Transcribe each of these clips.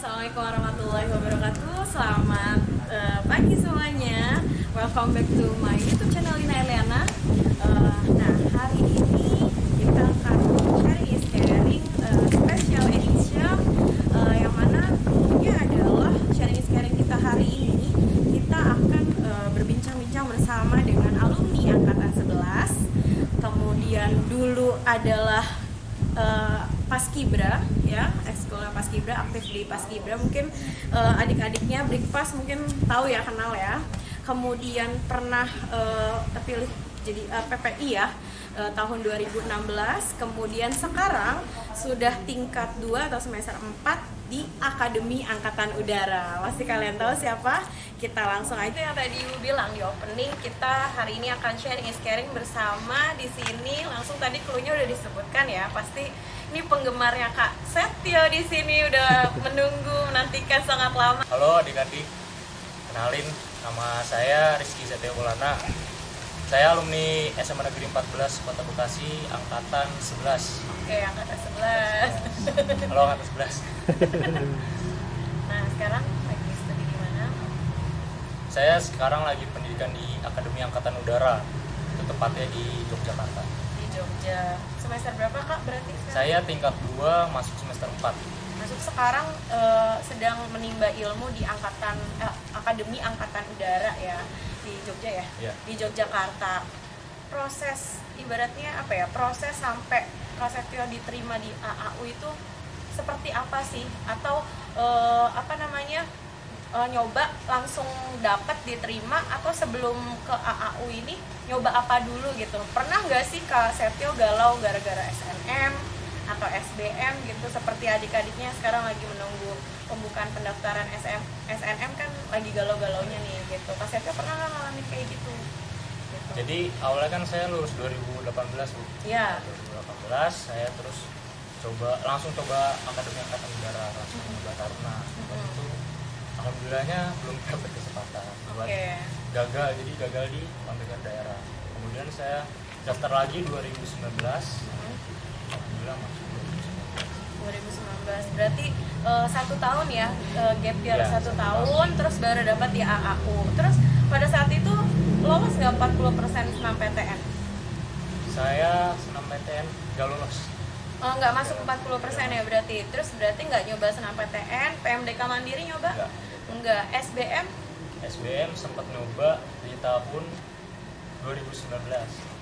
Assalamualaikum warahmatullahi wabarakatuh. Selamat pagi semuanya. Welcome back to my YouTube channel Lina Eliana. Nah, hari ini kita akan sharing special edition yang mana tentunya adalah sharing kita hari ini. Kita akan berbincang-bincang bersama dengan alumni angkatan 11. Kemudian dulu adalah Paskibra ya, ekskulnya Paskibra, aktif di Paskibra, mungkin adik-adiknya Breakfast mungkin tahu ya, kenal ya. Kemudian pernah terpilih jadi PPI ya tahun 2016. Kemudian sekarang sudah tingkat 2 atau semester 4 di Akademi Angkatan Udara. Pasti kalian tahu siapa? Kita langsung aja. Yang tadi Ibu bilang di opening, kita hari ini akan sharing is caring bersama di sini. Langsung tadi clue-nya udah disebutkan ya. Pasti ini penggemarnya Kak Setio di sini udah menantikan sangat lama. Halo adik-adik, kenalin, nama saya Rizky Setio Maulana. Saya alumni SMA Negeri 14 Kota Bekasi, angkatan 11. Oke, angkatan 11. Halo angkatan 11. Nah, sekarang lagi studi di mana? Saya sekarang lagi pendidikan di Akademi Angkatan Udara, itu tepatnya di Yogyakarta. Di Jogja. Semester berapa Kak berarti sekarang? Saya tingkat 2 masuk semester 4. Masuk sekarang sedang menimba ilmu di Akademi Angkatan Udara ya, di Jogja ya? Ya. Di Yogyakarta. Proses ibaratnya apa ya? Proses sampai Kak Setio diterima di AAU itu seperti apa sih? Atau nyoba langsung dapat diterima, atau sebelum ke AAU ini nyoba apa dulu gitu? Pernah nggak sih Kak Setio galau gara-gara SNM atau SBM gitu, seperti adik-adiknya sekarang lagi menunggu pembukaan pendaftaran SNM kan lagi galau-galaunya nih gitu. Kak Setio pernah nggak ngalamin kayak gitu? Jadi awalnya kan saya lulus 2018 Bu. Iya. 2018 saya terus langsung coba Akademi Angkatan Udara, langsung coba Taruna. Itu alhamdulillahnya belum dapat kesempatan. Gagal di pemilihan daerah. Kemudian saya daftar lagi 2019. Alhamdulillah masuk 2019 berarti 1 tahun ya, gap year ya, 1 tahun, terus baru dapat di AAU. Terus pada saat itu lolos nggak 40% senam PTN? Saya senam PTN nggak lolos. Nggak masuk 40% ya berarti. Terus berarti nggak nyoba senam PTN, PMDK Mandiri nyoba? Enggak. SBM sempat nyoba di tahun 2019.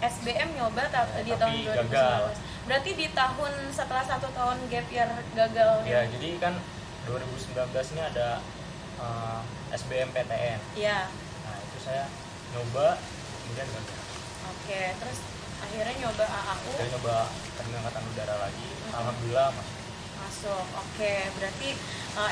SBM nyoba di tahun 2019. Gagal. Berarti di tahun setelah 1 tahun gap year gagal. Ya, jadi kan 2019 ini ada SBM PTN. Iya. Nah, itu saya nyoba kemudian gagal. Oke, terus akhirnya nyoba AAU. Saya nyoba Akademi Angkatan Udara lagi. Alhamdulillah masuk. Oke, berarti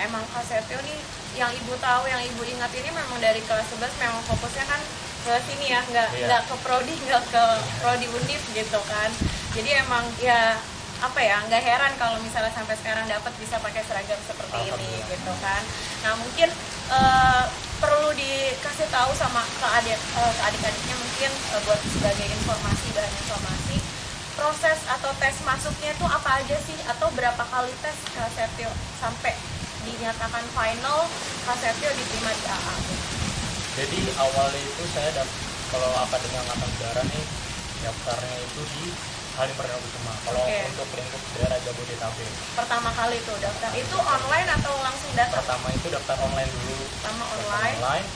emang Kak Setio nih yang ibu tahu, yang ibu ingat ini memang dari kelas 11 memang fokusnya kan ke sini ya, nggak ke prodi, nggak ke prodi Undip gitu kan. Jadi emang ya apa ya, nggak heran kalau misalnya sampai sekarang dapat bisa pakai seragam seperti ini gitu kan. Nah, mungkin perlu dikasih tahu sama ke adik-adiknya mungkin buat sebagai bahan informasi, proses atau tes masuknya itu apa aja sih, atau berapa kali tes Kak Setio sampai dinyatakan final Kak Setio diterima di AAU? Jadi awalnya itu saya kalau Akademi Angkatan Udara nih daftarnya itu di Halim Perdana Kusuma. Kalau untuk lingkup daerah Jabodetabek. Pertama kali itu daftar itu online atau langsung datang? Pertama itu daftar online dulu. Pertama online.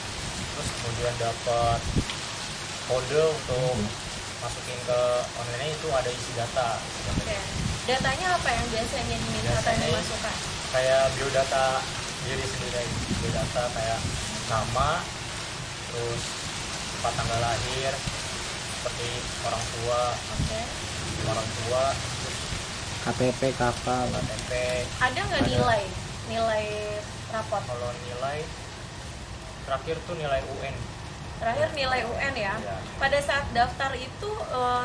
Terus kemudian dapat kode untuk masukin ke online itu ada isi data. Oke. Datanya apa yang biasanya diminta dimasukkan? Kayak biodata diri sendiri, biodata kayak nama, terus tempat tanggal lahir, seperti orang tua, terus KTP, kakak, KTP. Ada nggak nilai rapor? Kalau nilai terakhir tuh nilai UN. Terakhir nilai UN ya. Pada saat daftar itu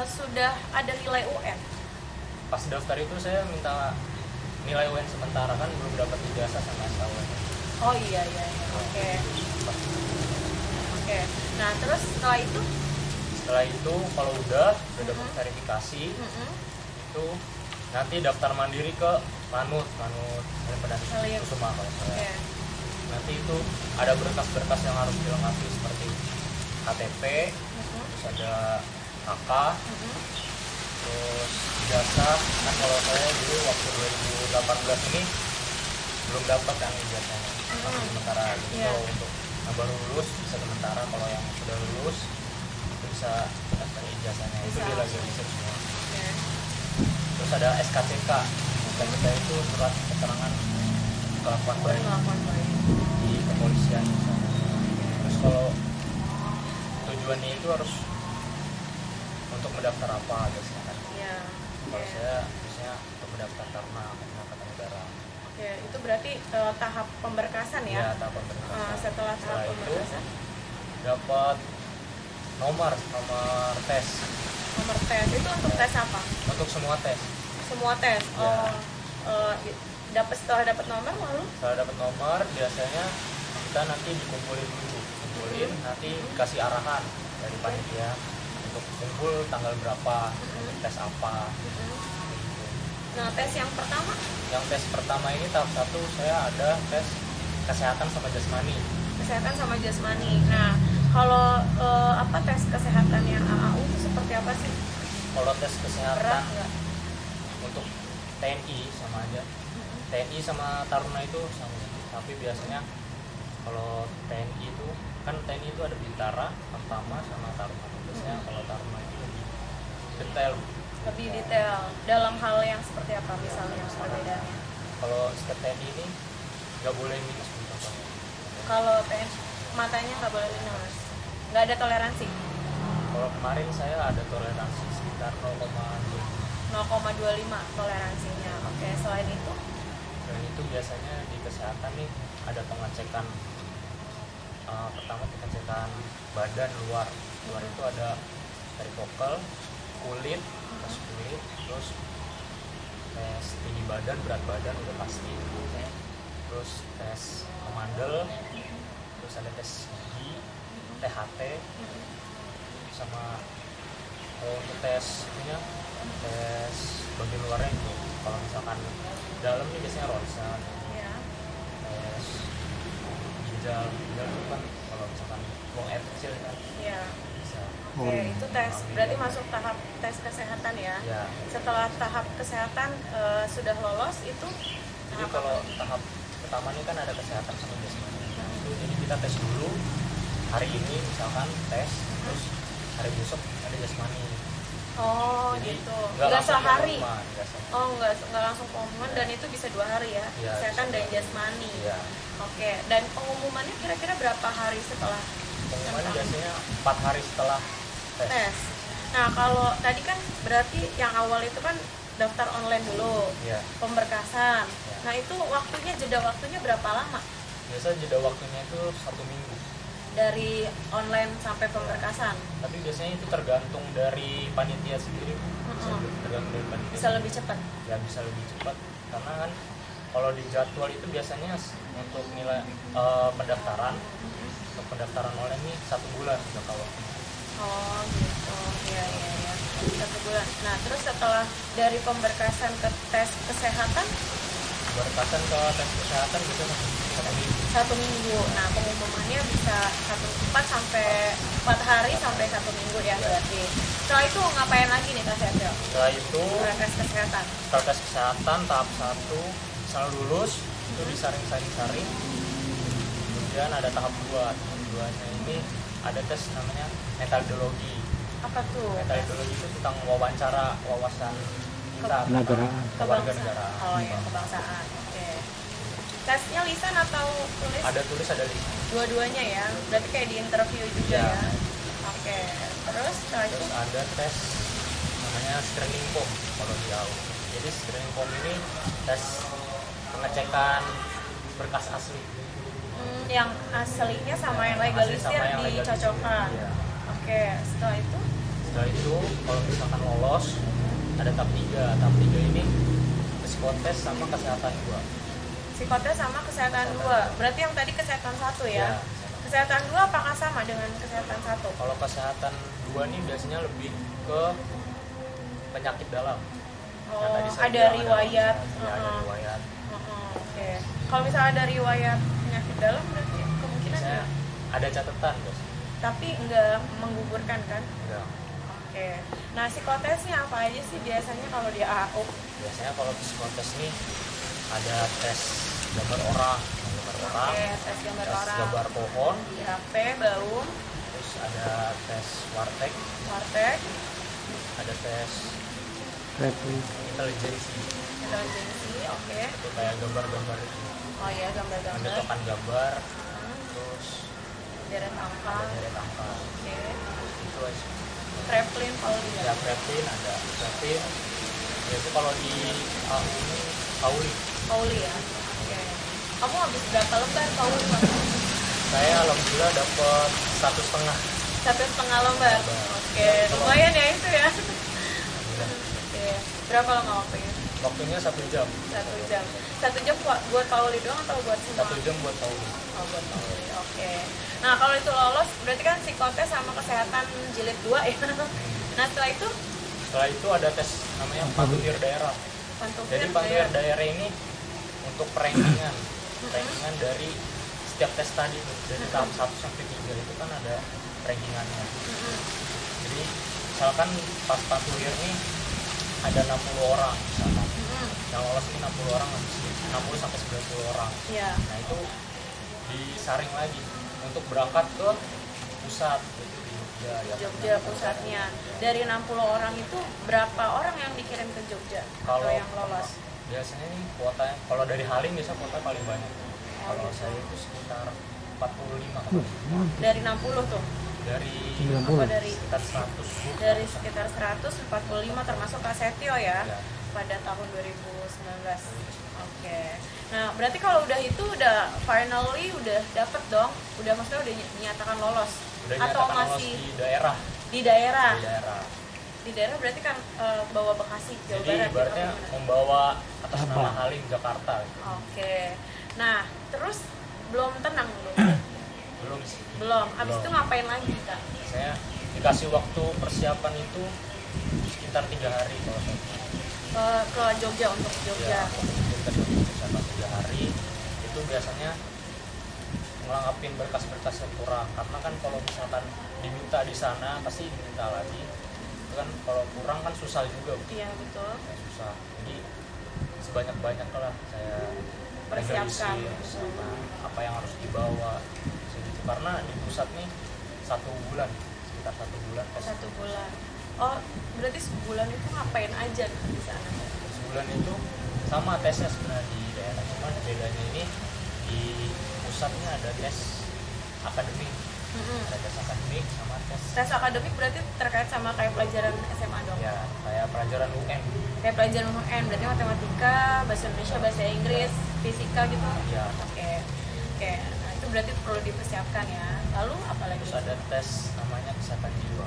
sudah ada nilai UN. Pas daftar itu saya minta nilai UN sementara, kan belum dapat ijazah sama SKWN. Oh iya. Oke. Nah, terus setelah itu kalau udah dapat verifikasi, itu nanti daftar mandiri ke Manut Halim Kusuma kalau saya. Nanti itu ada berkas-berkas yang harus dilengkapi seperti KTP, terus ada KK, terus ijazah. Kan kalau saya dulu waktu 2018 ini belum dapat yang ijazahnya, masih sementara gitu. Kalau untuk yang baru lulus bisa sementara, kalau yang sudah lulus itu bisa daftar ijazahnya, itu dia lagi riset semua. Terus ada SKCK. SKCK itu surat keterangan kelakuan baik di kepolisian misalnya. Terus kalau tujuannya itu harus untuk mendaftar apa biasanya kan? Kalau saya biasanya untuk mendaftar karena Angkatan Udara. Itu berarti tahap pemberkasan ya? Iya, tahap pemberkasan. Setelah tahap pemberkasan dapat nomor tes. Nomor tes itu untuk tes apa? Untuk semua tes. Semua tes. Setelah dapat nomor lalu? Setelah dapat nomor biasanya kita nanti dikumpulin dulu, nanti dikasih arahan dari panitia untuk kumpul tanggal berapa, untuk tes apa. Nah, tes yang pertama? Yang tes pertama ini tahap 1 saya ada tes kesehatan sama jasmani. Kesehatan sama jasmani. Nah, kalau tes kesehatan yang AAU itu seperti apa sih? Kalau tes kesehatan berat nggak? Untuk TNI sama aja. TNI sama Taruna itu sama, tapi biasanya kalau TNI itu kan TNI itu ada Bintara, Pertama sama Taruna. Biasanya kalau Taruna itu lebih detail. Lebih detail dalam hal yang seperti apa misalnya perbedaannya? Kalau step TNI ini nggak boleh minus contohnya. Kalau matanya nggak boleh minus, nggak ada toleransi. Kalau kemarin saya ada toleransi sekitar 0,25 toleransinya. Oke, selain itu? Selain itu biasanya di kesehatan nih ada pengecekan. Pertama pengecekan badan luar itu ada dari vokal, kulit, tes kulit, terus tes tinggi badan, berat badan udah pasti, terus tes komandel, terus ada tes gigi, THT, sama untuk tes bagian luarnya itu kalau misalkan dalam ini biasanya ronsen, tes ginjal itu kan kalau misalkan buang air kecil kan bisa. Oke, itu tes berarti masuk tahap tes kesehatan ya. Setelah tahap kesehatan sudah lolos itu jadi kalau tahap pertama ini kan ada kesehatan sama jasmani. Itu jadi kita tes dulu hari ini misalkan tes, terus hari besok ada jasmani. Jadi, gitu. Nggak sehari. Nggak langsung pengumuman dan itu bisa 2 hari ya. Kesehatan dan jasmani. Oke, dan pengumumannya kira-kira berapa hari setelah? Pengumuman biasanya 4 hari setelah tes. Nah, kalau tadi kan berarti yang awal itu kan daftar online dulu, pemberkasan. Nah, itu jeda waktunya berapa lama? Biasa jeda waktunya itu 1 minggu. Dari online sampai pemberkasan. Tapi biasanya itu tergantung dari panitia sendiri. Tergantung dari panitia. Bisa lebih cepat. Ya bisa lebih cepat karena kan kalau di jadwal itu biasanya untuk nilai pendaftaran untuk pendaftaran online ini 1 bulan sudah kalau. Oh gitu, ya. 1 bulan. Nah terus setelah dari pemberkasan ke tes kesehatan? Pemberkasan ke tes kesehatan bisa 1 minggu. Nah pengumumannya bisa 4 hari sampai 1 minggu ya berarti. Setelah itu ngapain lagi nih Kak Septio? Setelah itu tes kesehatan. Setelah tes kesehatan tahap 1 misalnya lulus itu disaring-saring. Kemudian ada tahap 2. Tahap 2-nya ini ada tes namanya metodologi. Apa tuh? Metodologi itu tentang wawasan kita kebangsaan. Oh ya, kebangsaan. Oke. Tesnya lisan atau tulis? Ada tulis, ada lisan. Dua-duanya ya. Berarti kayak di interview juga ya. Oke. Terus setelah itu ada tes namanya screening form kalau di AU. Jadi screening form ini tes pengecekan berkas asli. Yang aslinya sama yang legalisir dicocokkan. Oke, setelah itu kalau misalkan lolos ada tahap 3. Tahap 3 ini psikotes sama kesehatan 2. Psikotes sama kesehatan 2. Berarti yang tadi kesehatan 1 ya? Kesehatan 2 apakah sama dengan kesehatan 1? Kalau kesehatan 2 nih biasanya lebih ke penyakit dalam. Oh, tadi saya ada bilang riwayat. ya, ada riwayat. Oke. Kalau misalnya ada riwayat penyakit dalam berarti kemungkinan Saya ada catatan bos. tapi nggak menggugurkan kan? Enggak. Oke. Nah, psikotesnya apa aja sih biasanya kalau di AAU? Biasanya kalau psikotes nih ada tes gambar orang, Oke, tes gambar tes orang. gambar pohon, HP, Baum, terus ada tes wartek, Wartek, ada tes Repli. intelijensi. intelijensi, oke. Itu kayak gambar-gambar itu, Oh ya, gambar-gambar. menentukan gambar, Hmm, terus deret angka. ada deret angka. Oke. Itu aja. Traveling kalau di Ada prepin, ada prepin. Itu kalau di AU ini Pauli. Pauli ya. Oke. Kamu habis berapa lembar Pauli? Saya alhamdulillah dapat 1,5. 1,5 lembar. Oke, lumayan ya itu ya. Oke. Berapa lama waktunya? Waktunya 1 jam. 1 jam. 1 jam buat Pauli doang atau buat semua? 1 jam buat Pauli. Oh, buat Pauli. Oke. Nah, kalau itu lolos berarti kan psikotes sama kesehatan jilid 2 ya. Nah, setelah itu Setelah itu ada tes namanya Pantuhir Daerah. pantuhir. Jadi Pantuhir Daerah ini untuk rankingan, rankingan dari setiap tes tadi tuh, dari tahap 1 sampai 3 itu kan ada rankingannya. Jadi misalkan pas Pantuhir ini ada 60 orang misalkan. Yang lolos ini 60 orang, 60 sampai 90 orang. Iya. Nah itu disaring lagi untuk berangkat ke pusat gitu, di Jogja ya. Jogja pusatnya. Dari 60 orang itu berapa orang yang dikirim ke Jogja atau Kalau yang lolos? biasanya nih kuotanya, kalau dari Halim biasa kuota paling banyak. Kalau gitu. saya itu sekitar 45 kalau Dari 60 tuh. dari 90. Apa dari sekitar 100. dari sekitar 145 termasuk Kak Setio ya, Ya. pada tahun 2019. Oke. Nah, berarti kalau udah itu udah finally udah dapet dong, udah maksudnya udah dinyatakan lolos Udah atau nyatakan lolos masih di daerah. di daerah? Di daerah. Di daerah berarti kan bawa Bekasi, Jawa Jadi Barat. ibaratnya gitu, membawa atas nama Apa? Halim Jakarta gitu. Oke. Nah, terus belum tenang belum? Belum sih. Belum. Abis Belum. itu ngapain lagi, Kak? Saya dikasih waktu persiapan itu sekitar 3 hari kalau saya. Ke Jogja untuk Jogja. Ya, kita persiapan 3 hari itu biasanya ngelengkapin berkas-berkas yang kurang, karena kan kalau misalkan diminta di sana pasti diminta lagi. Itu kan kalau kurang kan susah juga, Bu. Iya, betul. Ya, susah. Jadi sebanyak-banyak lah saya Persiapkan. sama apa yang harus dibawa segitu, karena di pusat nih 1 bulan, sekitar 1 bulan tes. 1 bulan. Oh, berarti sebulan itu ngapain aja di sana? Sebulan itu sama tesnya sebenarnya di daerah, cuman bedanya ini di pusatnya ada tes akademik, ada tes akademik sama tes Tes akademik berarti terkait sama kayak pelajaran SMA dong? ya kayak pelajaran UN. Kayak pelajaran UN, berarti matematika, bahasa Indonesia, bahasa Inggris, fisika gitu? Ya. Oke. Oke, nah itu berarti perlu dipersiapkan ya. Lalu apa lagi? Terus ada tes namanya kesehatan jiwa.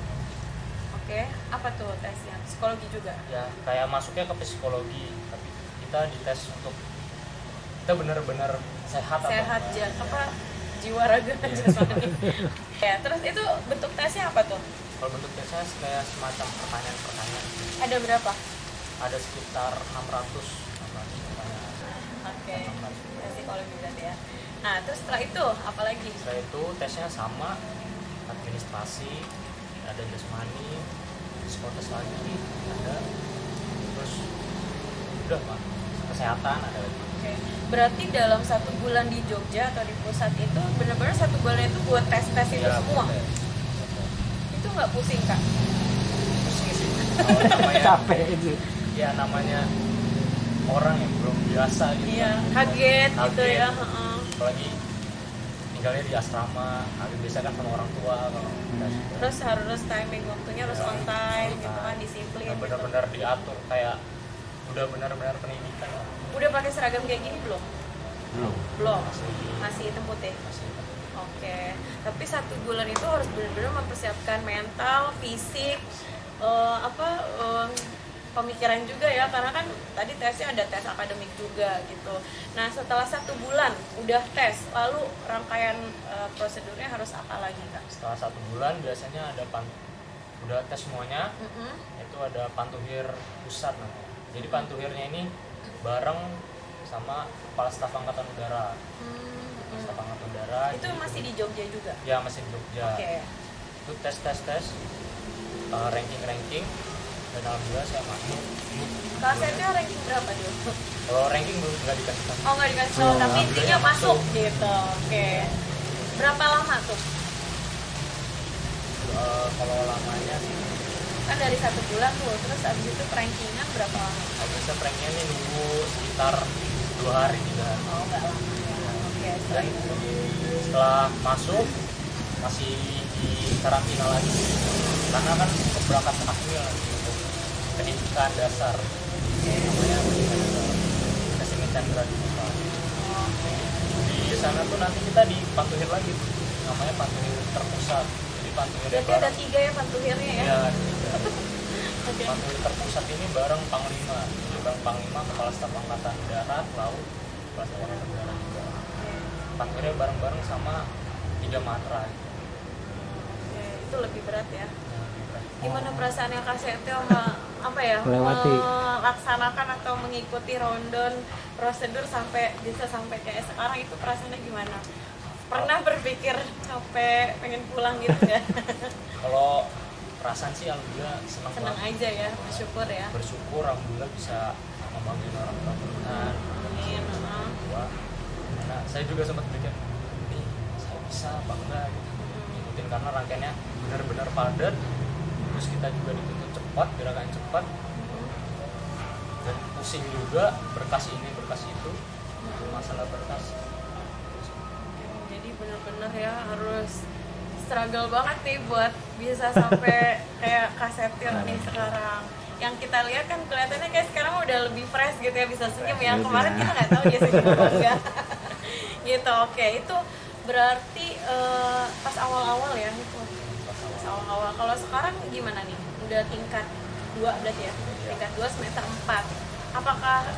Oke, apa tuh tesnya? Psikologi juga? Ya kayak masuknya ke psikologi, tapi kita dites untuk kita benar-benar sehat Sehat apa enggak. apa jiwa raga jasmani. Ya, terus itu bentuk tesnya apa tuh? Kalau bentuk tesnya kayak semacam pertanyaan-pertanyaan, Ada berapa? ada sekitar 600 pertanyaan. Oke, tes psikologi berarti ya. Nah, terus setelah itu apa lagi? Setelah itu tesnya sama, administrasi, ada jasmani, psikotes lagi ada, terus udah Pak, kesehatan ada lagi. Oke. Berarti dalam 1 bulan di Jogja atau di pusat itu benar-benar 1 bulan itu buat tes-tes itu Ya, semua. betul. Itu nggak pusing, Kak? Pusing sih. Kalau namanya Capek itu. ya namanya orang yang belum biasa gitu. Iya, kan. kaget gitu Kaget. ya. Heeh. Apalagi tinggalnya di asrama, habis biasa kan sama orang tua kalau Terus harus timing waktunya harus Ya, on time gitu on kan, time. disiplin Nah, gitu. benar-benar diatur kayak udah benar-benar pendidikan. Udah pakai seragam kayak gini belum? Belum. Belum. Masih Masih hitam putih. masih Oke. Tapi 1 bulan itu harus benar-benar mempersiapkan mental, fisik, pemikiran juga ya, karena kan tadi tesnya ada tes akademik juga gitu. Nah, setelah 1 bulan udah tes, lalu rangkaian prosedurnya harus apa lagi, Kak? setelah 1 bulan biasanya ada udah tes semuanya, Mm-mm. itu ada pantuhir pusat namanya. Jadi Pantuhirnya ini bareng sama Kepala Staf Angkatan Udara. Kepala Staf Angkatan Udara. Itu masih di Jogja juga? Ya, masih di Jogja. Oke. Itu tes, ranking, dan alhamdulillah saya masuk. KSETIO ranking berapa dulu? Kalau ranking belum nggak dikasih tahu. Oh nggak dikasih tahu, tapi intinya masuk gitu. Oke. Berapa lama tuh? Kalau lamanya sih Kan dari 1 bulan tuh, terus abis itu rankingan berapa lama? biasa pranknya ini nunggu sekitar 2 hari 3 hari. Oh nggak lama ya. Oke. Dan setelah masuk masih di karantina lagi karena kan berangkat tahmil lagi untuk pendidikan dasar, namanya pendidikan dasar Kasih Chandra di Musa. Di sana tuh nanti kita di Pantuhir lagi tuh, namanya Pantuhir terpusat. Jadi Pantuhir Berarti ada 3 ya Pantuhirnya ya? Ya, Oke. Pantuhir terpusat ini bareng Panglima. Jadi bareng Panglima, Kepala Staf Angkatan Darat, Laut, Kepala Staf Angkatan Darat juga. Pantuhirnya bareng-bareng sama 3 matra. Oke, itu lebih berat ya. Nah, Gimana perasaannya Kak Setio Melewati. melaksanakan atau mengikuti rundown prosedur bisa sampai kayak sekarang, itu perasaannya gimana? Pernah berpikir capek, pengen pulang gitu nggak? Kalau perasaan sih alhamdulillah senang Senang banget. aja ya, bersyukur ya. Bersyukur alhamdulillah bisa membangun orang tua Tuhan. Amin. Tua. Karena saya juga sempat pikir, nih saya bisa apa enggak gitu. Ngikutin karena rangkaiannya benar-benar padat. Terus kita juga dituntut cepat, gerakan cepat. Dan pusing juga, berkas ini, berkas itu. Masalah berkas. Jadi benar-benar ya harus struggle banget nih buat bisa sampai kayak Kak Setio nih sekarang. Yang kita lihat kan kelihatannya kayak sekarang udah lebih fresh gitu ya, bisa senyum ya. Kemarin kita nggak tahu dia senyum apa enggak. Gitu. Oke, itu berarti pas awal-awal ya itu. Pas awal-awal. Kalau sekarang gimana nih? Udah tingkat 2 berarti ya? Tingkat 2 semester 4. Apakah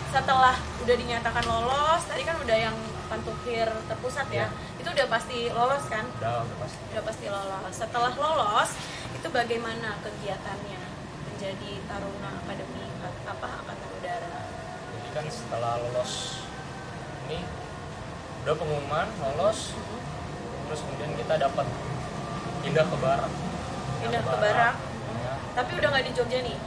setelah udah dinyatakan lolos, tadi kan udah yang Pantuhir terpusat ya, itu udah pasti lolos kan? Udah pasti. Udah pasti lolos. Setelah lolos, itu bagaimana kegiatannya menjadi Taruna Akademi Angkatan Udara? Jadi kan setelah lolos ini udah pengumuman lolos, terus kemudian kita dapat pindah ke Barak. Pindah ke Barak. Ya. Tapi udah nggak di Jogja nih?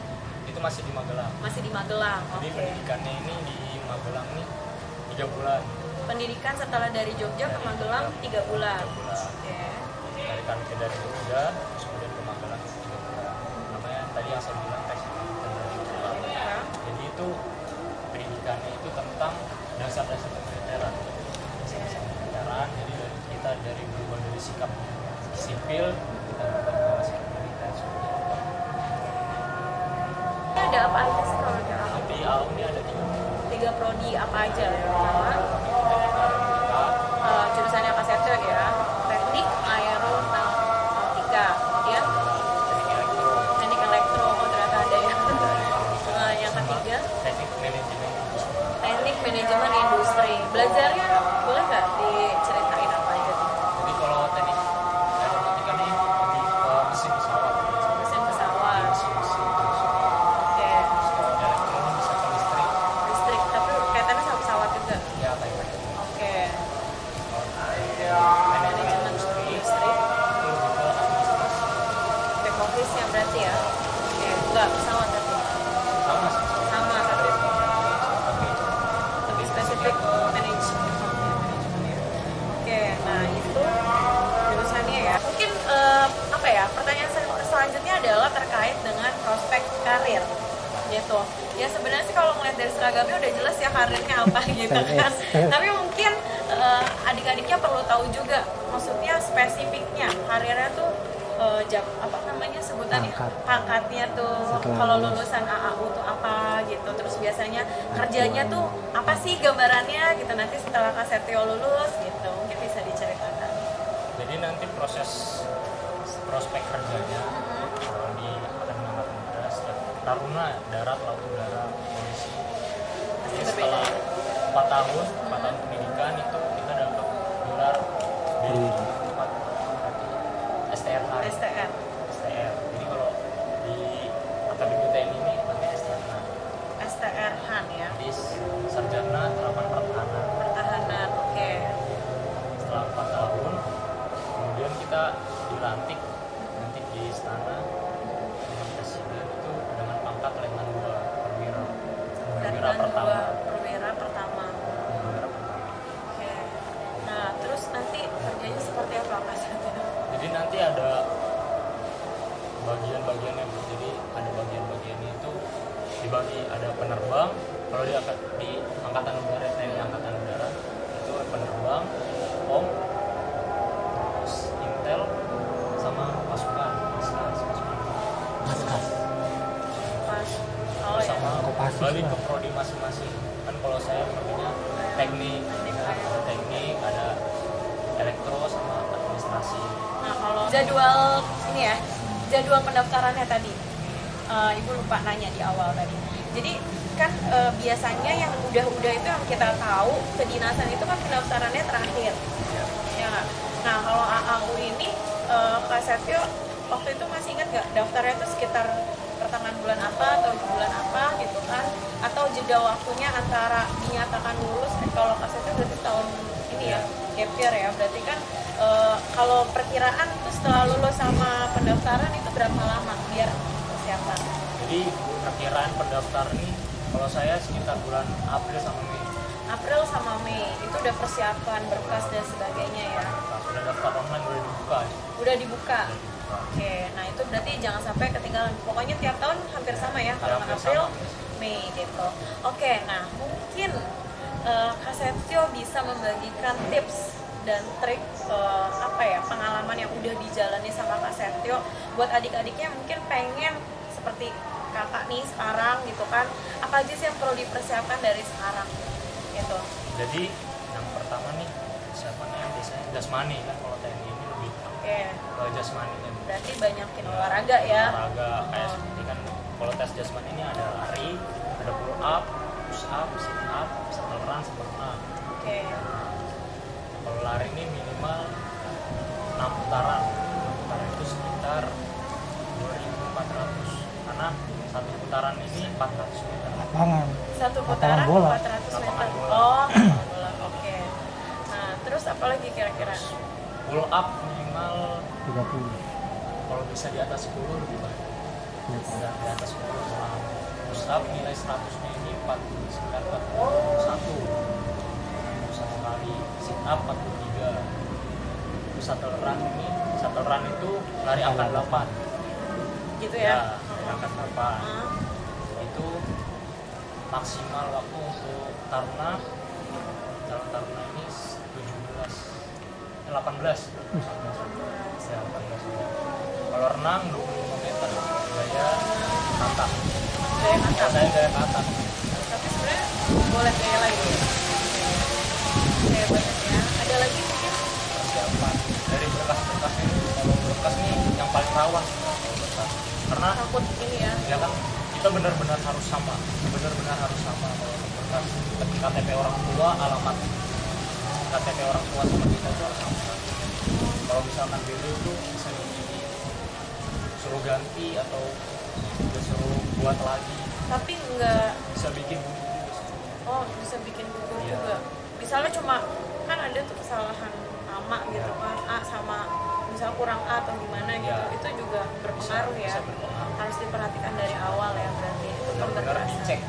Itu masih di Magelang. Masih di Magelang. Jadi Oke. pendidikannya ini di Magelang nih 3 bulan. Pendidikan setelah dari Jogja ke Magelang 3 bulan. 3 bulan. Oke. Dari kantor dari Jogja, terus kemudian ke Magelang 3 bulan. Namanya tadi yang saya bilang tes Ya. Jadi itu pendidikannya itu tentang dasar-dasar kemiliteran. Dasar-dasar kemiliteran. Jadi kita berubah dari sikap sipil kita berubah ke sikap militer. Ini ada apa aja sih kalau di AU? Di AU ini ada 3 prodi apa aja? Pertama, tiga. jurusannya Kak Setio ya, teknik aeronautika, kemudian teknik elektro, oh ternyata ada ya. Yang ketiga, teknik manajemen industri. Belajarnya boleh nggak diceritain apa aja tuh? Jadi kalau teknik aeronautika ini lebih ke mesin pesawat. Mesin pesawat. Mesin. Oke. Terus kalau elektronik bisa ke listrik. Listrik, tapi kaitannya sama pesawat juga. Ya kayak gitu. Oke. Manajemen industri itu lebih ke administrasi. Back office-nya berarti ya. Oke, enggak pesawat tapi Sama sih. sama tapi Tapi lebih spesifik manajemen. Oke, nah itu jurusannya ya. Mungkin pertanyaan selanjutnya adalah terkait dengan prospek karir gitu. Ya sebenarnya sih kalau ngeliat dari seragamnya udah jelas ya karirnya apa gitu kan. Tapi mungkin adik-adiknya perlu tahu juga, maksudnya spesifiknya karirnya tuh sebutannya pangkatnya tuh kalau lulusan AAU tuh apa gitu, terus biasanya kerjanya tuh apa sih gambarannya gitu nanti setelah Kak Setio lulus gitu, mungkin bisa diceritakan. jadi nanti proses prospek kerjanya kalau di Akademi Angkatan Udara setiap taruna darat, laut, udara, polisi. Jadi setelah 4 tahun pendidikan itu kita dapat gelar STR. STR. Jadi kalau di Akademi TNI ini namanya STR. Sarjana. STR Han ya. Jadi sarjana terapan pertahanan. Pertahanan, oke. Setelah 4 tahun, kemudian kita dilantik nanti di istana dengan presiden itu dengan pangkat Letnan 2 perwira. Perwira pertama. Perwira pertama. Perwira pertama. Oke. Nah, terus nanti kerjanya seperti apa Kak Setio? Jadi nanti ada bagian-bagiannya, jadi ada bagian-bagiannya itu dibagi, ada penerbang. Kalau di angkatan udara, TNI angkatan udara itu penerbang, pom, terus intel, sama pasukan, Pas. Oh terus ya. sama Kopassus balik lah. ke prodi masing-masing. Kan kalau saya ngertinya teknik, ada teknik, ada elektro sama administrasi. Nah, kalau jadwal ini ya, jadwal pendaftarannya tadi, Ibu lupa nanya di awal tadi. Jadi kan biasanya yang udah itu yang kita tahu kedinasan itu kan pendaftarannya terakhir, ya nggak? Nah kalau AAU ini Kak Setio waktu itu masih ingat nggak daftarnya itu sekitar pertengahan bulan apa atau bulan apa gitu kan? Atau jeda waktunya antara dinyatakan lulus? Kalau Kak Setio berarti tahun ini ya, gap year ya, berarti kan kalau perkiraan itu setelah lulus sama pendaftaran itu berapa lama biar persiapan? Jadi perkiraan pendaftar ini kalau saya sekitar bulan April sama Mei. April sama Mei itu udah persiapan berkas dan sebagainya ya. Sudah daftar online, udah dibuka. Udah dibuka. Oke, nah itu berarti jangan sampai ketinggalan. Pokoknya tiap tahun hampir sama ya, kalau nggak April, Mei gitu. Oke, nah mungkin Kak Setio bisa membagikan tips dan trik pengalaman yang udah dijalani sama Kak Setio buat adik-adiknya mungkin pengen seperti kakak nih sekarang gitu kan, apa aja sih yang perlu dipersiapkan dari sekarang gitu. Jadi yang pertama nih persiapannya biasanya jasmani kan, kalau TNI ini lebih ke jasmani kan. Berarti banyakin olahraga ya. Olahraga kayak seperti kan kalau tes jasmani ini ada lari, ada pull up, push up, sit up, shuttle run, sama renang. Kalau lari ini minimal 6 putaran. 6 putaran itu sekitar 2.400 karena satu putaran ini 400 meter. Lapangan. Satu putaran bola. 400 Lapangan meter. bola. Oh, lapangan bola. Oke. Nah, terus apa lagi kira-kira? Pull up minimal 30. kalau bisa di atas 10 lebih baik. Sudah di atas 10. Nah, push up nilai 100-nya ini 41. Satu kali. Sit up 43. Terus shuttle run itu lari angka 8. Gitu ya? Lari angka 8. Itu maksimal waktu untuk taruna ini 18 ya, 18. Kalau renang 25 meter gaya kata. Saya gaya kata. Tapi sebenarnya boleh gaya lagi. Oke, banyak ya. Ada lagi mungkin? Persiapan dari berkas-berkas ini. Kalau berkas ini yang paling rawan berkas. Karena Takut ini ya. ya kan kita benar-benar harus sama kalau berkas KTP orang tua, alamat KTP orang tua sama kita itu harus sama. Kalau misalkan beda itu bisa suruh ganti atau disuruh buat lagi. Tapi enggak. Bisa bikin buku juga. Oh, bisa bikin gugur Iya. juga. Misalnya cuma kan ada tuh kesalahan nama gitu kan, A sama misalnya kurang A atau gimana gitu, Iya. itu juga berpengaruh ya. Bisa berpengaruh. Harus diperhatikan dari awal ya berarti itu kan Benar-benar berasa. dicek.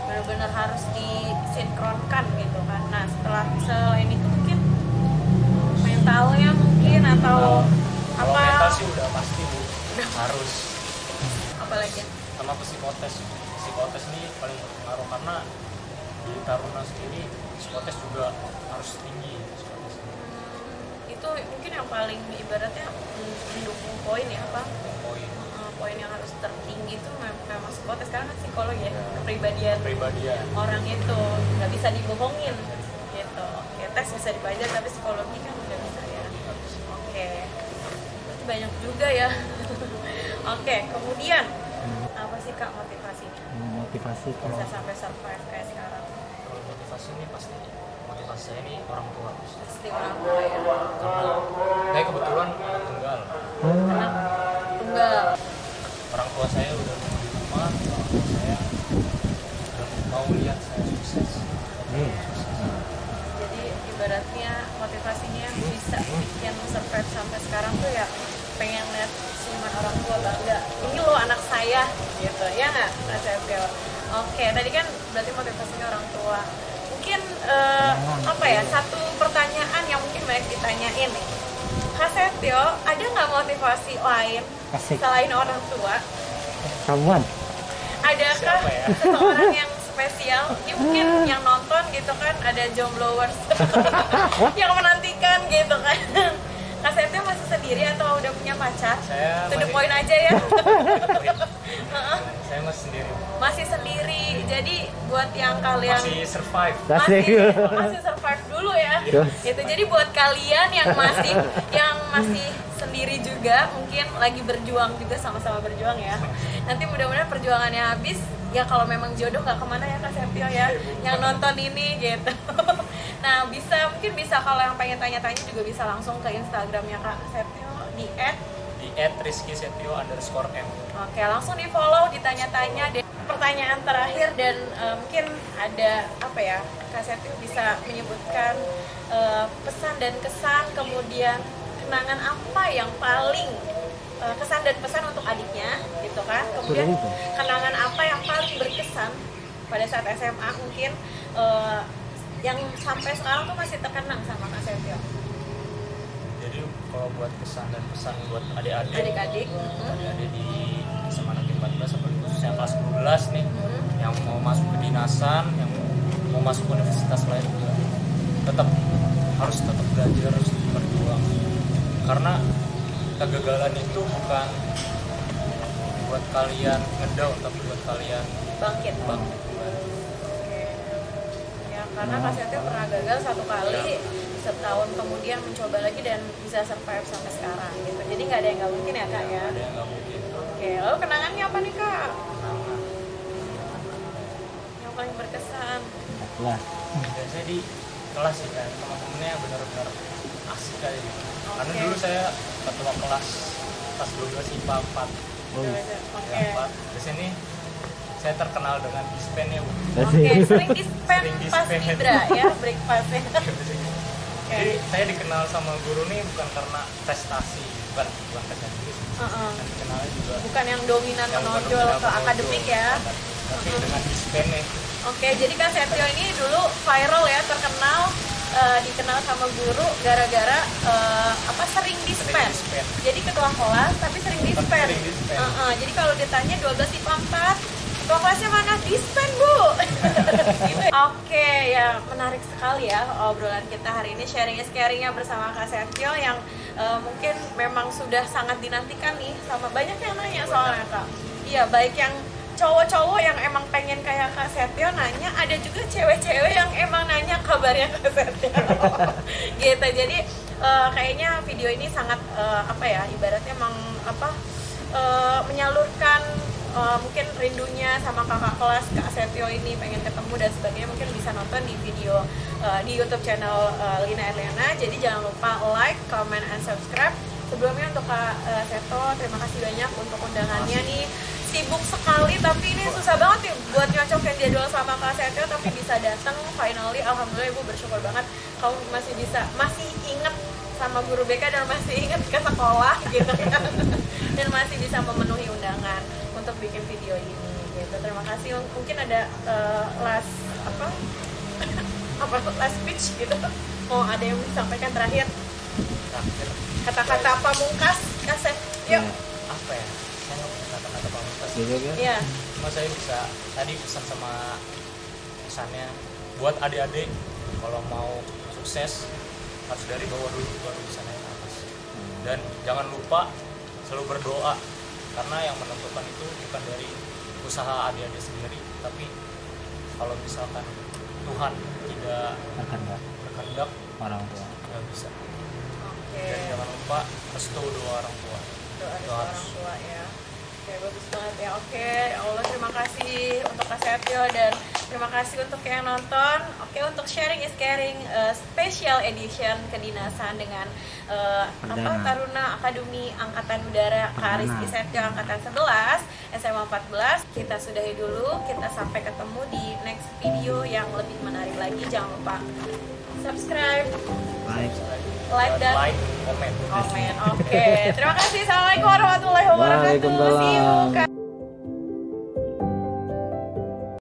Benar-benar harus disinkronkan gitu kan. Nah setelah selain itu mungkin mentalnya mungkin atau Kalau apa? mental sih udah pasti Bu. Harus. Apalagi? Sama psikotes ini paling berpengaruh karena di taruna sendiri psikotes juga harus tinggi. Itu mungkin yang paling ibaratnya mendukung poin ya apa? Poin. Poin yang harus tertinggi itu memang psikotes, karena kan psikologi ya, kepribadian orang itu nggak bisa dibohongin gitu. Oke, tes bisa dipelajari tapi psikologi kan nggak bisa ya. Oke, berarti banyak juga ya. Oke, kemudian apa sih Kak motivasinya Motivasi kalau bisa sampai survive kayak sekarang? Kalau motivasi ini pasti motivasi saya ini orang tua. Pasti orang tua ya. Karena saya kebetulan anak tunggal. Anak tunggal. Orang tua saya udah di rumah, orang tua saya ibaratnya motivasinya bisa bikin survive sampai sekarang tuh ya pengen lihat senyuman orang tua bangga, ini loh anak saya gitu ya nggak Kak Setio? Oke, tadi kan berarti motivasinya orang tua. Mungkin apa ya, satu pertanyaan yang mungkin banyak ditanyain nih, Kak Setio ada nggak motivasi lain selain orang tua? Samuan. Adakah Siapa ya? seseorang yang spesial? Ini mungkin yang nonton gitu kan, ada jomblowers yang menantikan gitu kan. Kak Setio masih sendiri atau udah punya pacar? Saya To the masih- point aja ya. Saya masih sendiri. Masih sendiri. Jadi buat yang kalian Masih survive. masih survive dulu ya. Yes. Itu jadi buat kalian yang masih sendiri juga, mungkin lagi berjuang juga, sama-sama berjuang ya. Nanti mudah-mudahan perjuangannya habis. Ya kalau memang jodoh nggak kemana ya Kak Setio ya, yang nonton ini gitu. Nah mungkin bisa kalau yang pengen tanya-tanya juga bisa langsung ke Instagramnya Kak Setio di @rizkysetio_m. Oke, langsung di follow, ditanya-tanya deh. Pertanyaan terakhir dan mungkin ada apa ya, Kak Setio bisa menyebutkan pesan dan kesan, kemudian kenangan apa yang paling kesan dan pesan untuk adiknya gitu kan, kemudian kenangan apa yang paling berkesan pada saat SMA mungkin yang sampai sekarang tuh masih terkenang sama Kak Setio. Jadi kalau buat kesan dan pesan buat adik-adik Adik-adik di SMA Negeri 14 sampai khususnya kelas 12 nih, yang mau masuk kedinasan, yang mau masuk universitas lain juga harus tetap belajar, harus berjuang, karena kegagalan itu bukan buat kalian ngedown, tapi buat kalian bangkit. Oke. Ya karena Kak Setio pernah gagal satu kali, setahun kemudian mencoba lagi dan bisa survive sampai sekarang gitu. Jadi nggak ada yang nggak mungkin ya Kak ya. ada yang nggak mungkin. Oke, lalu kenangannya apa nih Kak? Kenangan. Yang paling berkesan? Lah. Biasanya di kelas sih kan, teman-temannya benar-benar asik aja gitu. Karena dulu saya ketua kelas 12 IPA 4. Oke. Ya, 4. Di sini saya terkenal dengan dispennya, Bu. Oke, sering dispen Sering pas dispen. Ibra ya, breakfastnya. Jadi saya dikenal sama guru nih bukan karena prestasi, bukan prestasi, dan dikenalnya juga Bukan yang dominan yang bukan menonjol dominan ke menonjol, akademik ya. tapi dengan dispennya. Oke, jadi Kak Setio ini dulu viral ya, terkenal dikenal sama guru gara-gara sering dispen. dispen. Jadi ketua kelas tapi sering dispen. Sering dispen. Jadi kalau ditanya 12 IPA 4, ketua kelasnya mana? Dispen, Bu. Gitu. Oke, ya menarik sekali ya obrolan kita hari ini, sharing is caring-nya bersama Kak Setio yang mungkin memang sudah sangat dinantikan nih sama banyak yang nanya soalnya Kak. Iya, baik yang cowok-cowok yang emang pengen kayak Kak Setio nanya, ada juga cewek-cewek yang emang nanya kabarnya Kak Setio. Gitu. Jadi kayaknya video ini sangat ibaratnya emang menyalurkan mungkin rindunya sama kakak kelas Kak Setio ini, pengen ketemu dan sebagainya. Mungkin bisa nonton di video di YouTube channel Lina Erliana. Jadi jangan lupa like, comment, and subscribe. Sebelumnya untuk Kak Setio, terima kasih banyak untuk undangannya nih. Sibuk sekali tapi ini susah banget nih buat nyocokin jadwal sama Kak Setio, tapi bisa datang finally. Alhamdulillah Ibu bersyukur banget kamu masih inget sama guru BK dan masih inget ke sekolah gitu kan. Dan masih bisa memenuhi undangan untuk bikin video ini gitu. Terima kasih. Mungkin ada last speech gitu. Mau ada yang disampaikan terakhir? Kata-kata pamungkas Kak Setio. Apa ya? Saya nggak punya kata-kata pamungkas. Iya. Cuma saya bisa tadi pesan sama pesannya buat adik-adik, kalau mau sukses harus dari bawah dulu baru bisa naik ke atas. Dan jangan lupa selalu berdoa, karena yang menentukan itu bukan dari usaha adik-adik sendiri, tapi kalau misalkan Tuhan tidak berkehendak, Orang tua. nggak bisa. Oke. Dan jangan lupa restu doa orang tua. Doa orang tua ya. Oke, bagus banget ya. Oke, ya Allah, terima kasih untuk Kak Setio dan terima kasih untuk yang nonton. Oke, untuk sharing is caring special edition kedinasan dengan Taruna Akademi Angkatan Udara Kak Rizky Setio angkatan 11 SMA 14. Kita sudahi dulu. Kita sampai ketemu di next video yang lebih menarik lagi. Jangan lupa subscribe, Like. dan komen. Oke. Terima kasih. Assalamualaikum warahmatullahi wabarakatuh. See you.